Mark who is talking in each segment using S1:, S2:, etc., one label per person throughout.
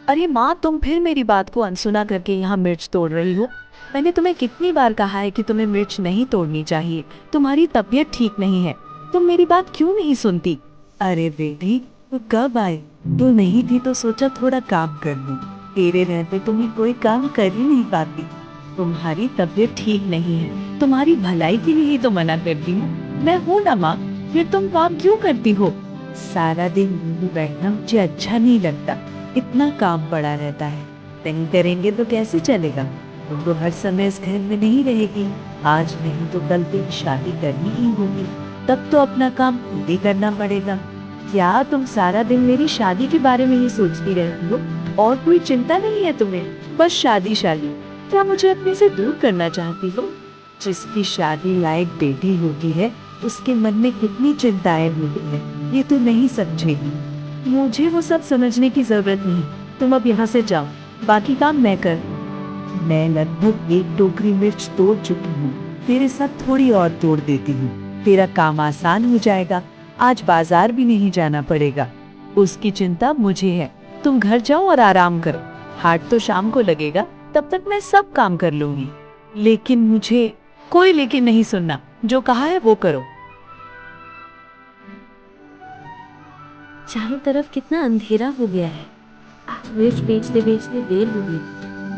S1: अरे माँ, तुम फिर मेरी बात को अनसुना करके यहाँ मिर्च तोड़ रही हो। मैंने तुम्हें कितनी बार कहा है कि तुम्हें मिर्च नहीं तोड़नी चाहिए। तुम्हारी तबीयत ठीक नहीं है, तुम मेरी बात क्यों नहीं सुनती?
S2: अरे बेटी, तू कब आई? तू नहीं थी तो सोचा थोड़ा काम कर लूं। तेरे रहते तुम्हें कोई काम कर ही नहीं पाती।
S1: तुम्हारी तबीयत ठीक नहीं है, तुम्हारी भलाई के लिए ही तो मना करती हूँ। मैं हूँ ना माँ, फिर तुम काम क्यों करती हो?
S2: सारा दिन यूं बैठना मुझे अच्छा नहीं लगता। इतना काम पड़ा रहता है। नहीं करेंगे तो कैसे चलेगा? तुम तो हर समय इस घर में नहीं रहेगी। आज नहीं तो कल तेरी शादी करनी ही होगी। तब तो अपना काम खुद ही करना पड़ेगा। क्या तुम सारा दिन मेरी शादी के बारे में ही सोचती रहती हो? और कोई चिंता नहीं है तुम्हें? बस शादी शादी। क्या मुझे अपने से दूर करना चाहती हो? जिसकी शादी लायक बेटी होती है, उसके मन में कितनी चिंताएं होती है, ये तो नहीं समझेगी। मुझे वो सब समझने की जरूरत नहीं। तुम अब यहाँ से जाओ, बाकी काम मैं कर। मैं लगभग 1 टोकरी मिर्च तोड़ चुकी हूँ। तेरे साथ थोड़ी और तोड़ देती हूँ। तेरा काम आसान हो जाएगा। आज बाजार भी नहीं जाना पड़ेगा।
S1: उसकी चिंता मुझे है। तुम घर जाओ और आराम करो। हाट तो शाम को लगेगा, तब तक मैं सब काम कर लूंगी। लेकिन मुझे कोई लेकिन नहीं सुनना, जो कहा है वो करो।
S3: चारों तरफ कितना अंधेरा हो गया है। मिर्च बेचते बेचते देर हो गई।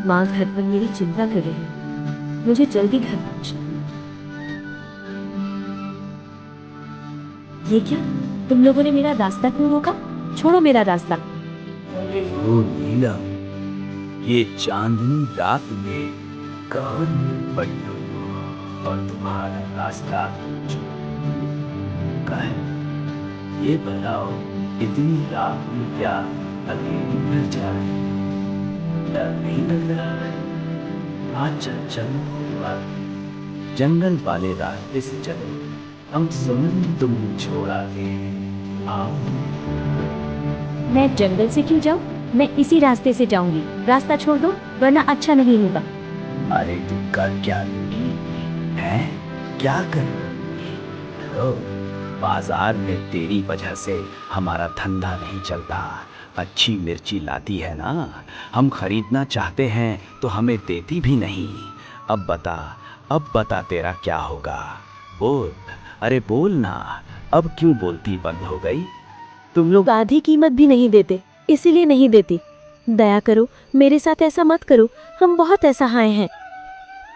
S3: माँ घर पर मेरी चिंता कर रही है। मुझे जल्दी घर पहुंचना है। ये क्या? तुम लोगों ने मेरा रास्ता क्यों रोका? छोड़ो मेरा रास्ता।
S4: ओ नीला, ये चांदनी रात में कहाँ पड़ी हो और तुम्हारा रास्ता का है? ये बताओ, इतनी रात में क्या अकेली घर जा रही हो? डर नहीं लग रहा है? अच्छा चलो, जंगल वाले रास्ते से चलो। हम सुन तुम छोड़ा के आओ।
S3: मैं जंगल से क्यों जाऊं? मैं इसी रास्ते से जाऊंगी। रास्ता छोड़ दो, वरना अच्छा नहीं होगा।
S4: अरे तुम कर क्या है? क्या कर लो? बाजार में तेरी वजह से हमारा धंधा नहीं चलता। अच्छी मिर्ची लाती है ना, हम खरीदना चाहते हैं तो हमें देती भी नहीं। अब बता तेरा क्या होगा? बोल, अरे बोल ना। अब क्यों बोलती बंद हो गई? तुम लोग
S3: आधी कीमत भी नहीं देते, इसीलिए नहीं देती। दया करो, मेरे साथ ऐसा मत करो। हम बहुत असहाय हैं।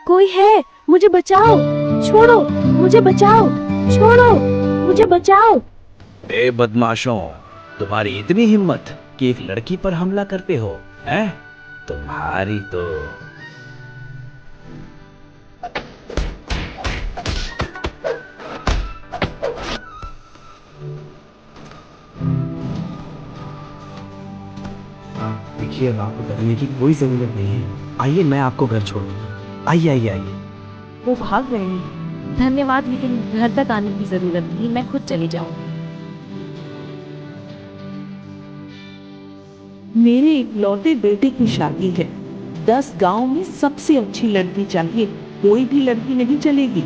S3: कोई है? मुझे बचाओ। छोड़ो, मुझे बचाओ। छोड़ो, मुझे बचाओ।
S4: ए बदमाशों, तुम्हारी इतनी हिम्मत कि एक लड़की पर हमला करते हो, हैं? तुम्हारी तो देखिए, अब आपको डरने की कोई जरूरत नहीं है। आइए, मैं आपको घर छोड़ दूंगा। आइए आइए आइए।
S1: वो भाग रहे हैं।
S3: धन्यवाद, लेकिन घर तक आने की जरूरत नहीं। मैं खुद चली जाऊंगी।
S2: मेरे इकलौते बेटे की शादी है। 10 गांव में सबसे अच्छी लड़की चाहिए। कोई भी लड़की नहीं चलेगी।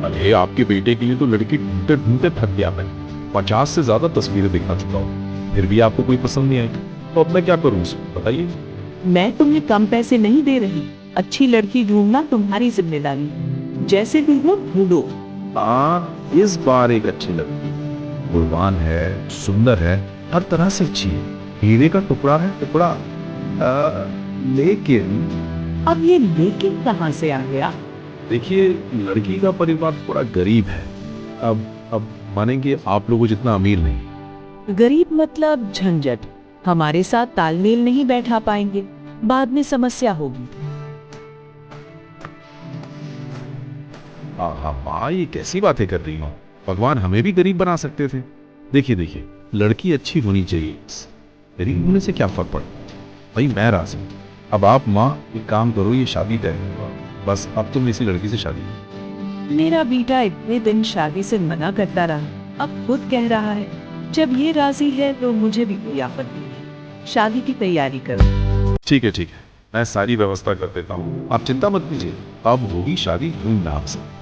S5: अरे आपके बेटे के लिए तो लड़की ढूंढते ढूंढते थक गया मैं। 50 से ज्यादा तस्वीरें दिखा चुका हूँ, फिर भी आपको कोई पसंद नहीं आई, तो अब मैं क्या करूँ बताइए।
S2: मैं तुम्हें कम पैसे नहीं दे रही। अच्छी लड़की ढूंढना तुम्हारी जिम्मेदारी। जैसे भी हो ढूंढो।
S5: हाँ, इस बार एक अच्छी लड़की, गुणवान है, सुंदर है, हर तरह से अच्छी है, हीरे का टुकड़ा है, टुकड़ा। लेकिन
S2: अब ये लेकिन कहाँ से आ गया?
S5: देखिए, लड़की का परिवार थोड़ा गरीब है। अब मानेंगे, आप लोगों जितना अमीर नहीं।
S2: गरीब मतलब झंझट। हमारे साथ तालमेल नहीं बैठा पाएंगे, बाद में समस्या होगी।
S5: हाँ, ये कैसी बातें कर रही हो? भगवान हमें भी गरीब बना सकते थे। देखिए देखिए, लड़की अच्छी होनी चाहिए, गरीब होने से क्या फर्क पड़ता? भाई मैं राजी हूं। अब आप माँ एक काम करो, ये शादी तय हुआ, बस अब तुम इसी लड़की से शादी करो।
S2: मेरा बेटा इतने दिन शादी से मना करता रहा, अब खुद कह रहा है। जब ये राजी है तो मुझे भी कोई आपत्ति नहीं। शादी की तैयारी करो।
S5: ठीक है, मैं सारी व्यवस्था कर देता हूँ, आप चिंता मत कीजिए। अब होगी शादी धूमधाम से।